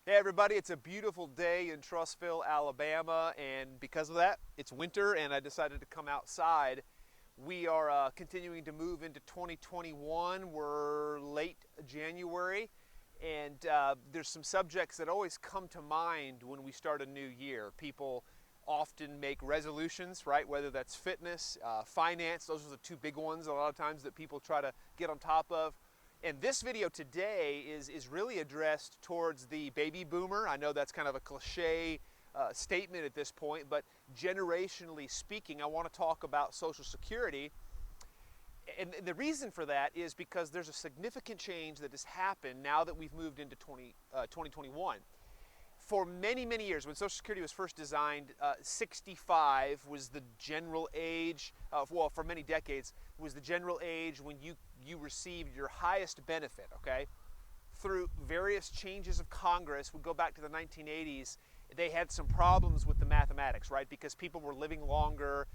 Hey everybody, it's a beautiful day in Trussville, Alabama, and because of that, it's winter and I decided to come outside. We are continuing to move into 2021. We're late January, and there's some subjects that always come to mind when we start a new year. People often make resolutions, right? Whether that's fitness, finance, those are the two big ones a lot of times that people try to get on top of. And this video today is really addressed towards the baby boomer. I know that's kind of a cliche statement at this point, but generationally speaking, I want to talk about Social Security. And the reason for that is because there's a significant change that has happened now that we've moved into 2021. For many, many years, when Social Security was first designed, 65 was the general age, well, for many decades, was the general age when you received your highest benefit, okay? Through various changes of Congress, we go back to the 1980s, they had some problems with the mathematics, right? Because people were living longer,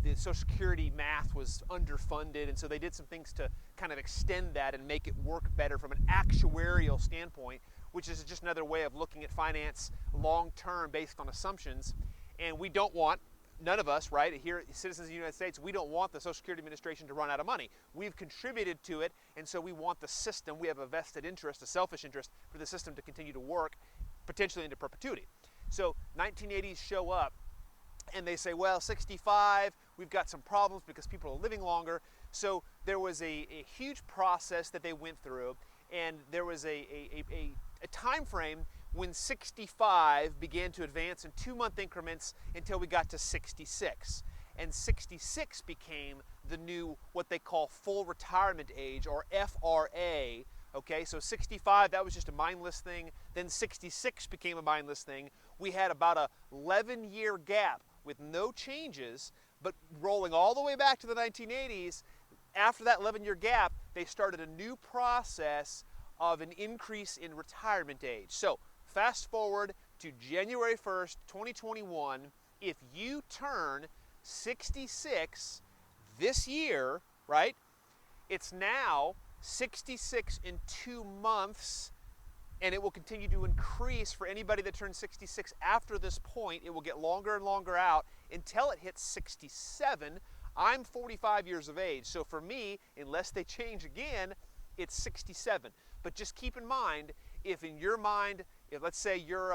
the Social Security math was underfunded, and so they did some things to kind of extend that and make it work better from an actuarial standpoint, which is just another way of looking at finance long term based on assumptions. And we don't want, none of us, right, here, citizens of the United States, we don't want the Social Security Administration to run out of money. We've contributed to it, and so we want the system, we have a vested interest, a selfish interest, for the system to continue to work, potentially into perpetuity. So 1980s show up, and they say, well, 65, we've got some problems because people are living longer. So there was a huge process that they went through, and there was a time frame when 65 began to advance in 2-month increments until we got to 66. And 66 became the new, what they call full retirement age, or FRA. Okay, so 65, that was just a mindless thing. Then 66 became a mindless thing. We had about a 11-year gap with no changes, but rolling all the way back to the 1980s, after that 11-year gap, they started a new process of an increase in retirement age. So fast forward to January 1st, 2021, if you turn 66 this year, right, it's now 66 in 2 months, and it will continue to increase for anybody that turns 66 after this point. It will get longer and longer out until it hits 67. I'm 45 years of age, so for me, unless they change again, it's 67. But just keep in mind, if in your mind, if let's say you're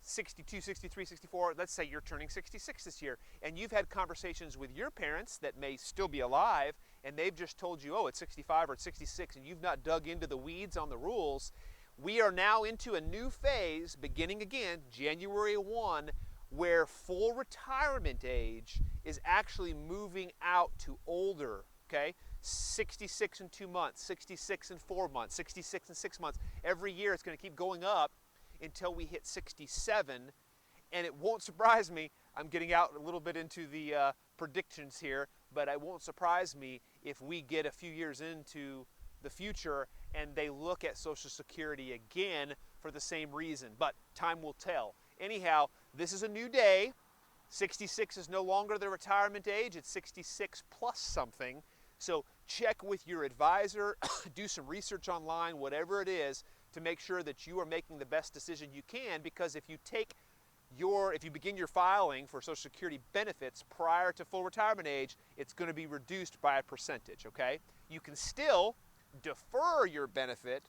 62, 63, 64, let's say you're turning 66 this year, and you've had conversations with your parents that may still be alive, and they've just told you, oh, it's 65 or it's 66, and you've not dug into the weeds on the rules. We are now into a new phase, beginning again, January 1, where full retirement age is actually moving out to older, okay? 66 in 2 months, 66 in 4 months, 66 in 6 months. Every year it's going to keep going up until we hit 67. And it won't surprise me, I'm getting out a little bit into the predictions here, but it won't surprise me if we get a few years into the future and they look at Social Security again for the same reason. But time will tell. Anyhow, this is a new day. 66 is no longer the retirement age, it's 66 plus something. So check with your advisor, do some research online, whatever it is, to make sure that you are making the best decision you can, because if you begin your filing for Social Security benefits prior to full retirement age, it's going to be reduced by a percentage, okay? You can still defer your benefit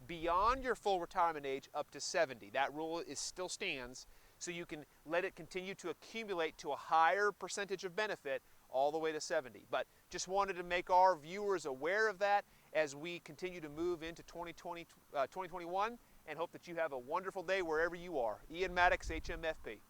beyond your full retirement age up to 70. That rule still stands, so you can let it continue to accumulate to a higher percentage of benefit all the way to 70. But just wanted to make our viewers aware of that as we continue to move into 2021, and hope that you have a wonderful day wherever you are. Ian Maddox, HMFP.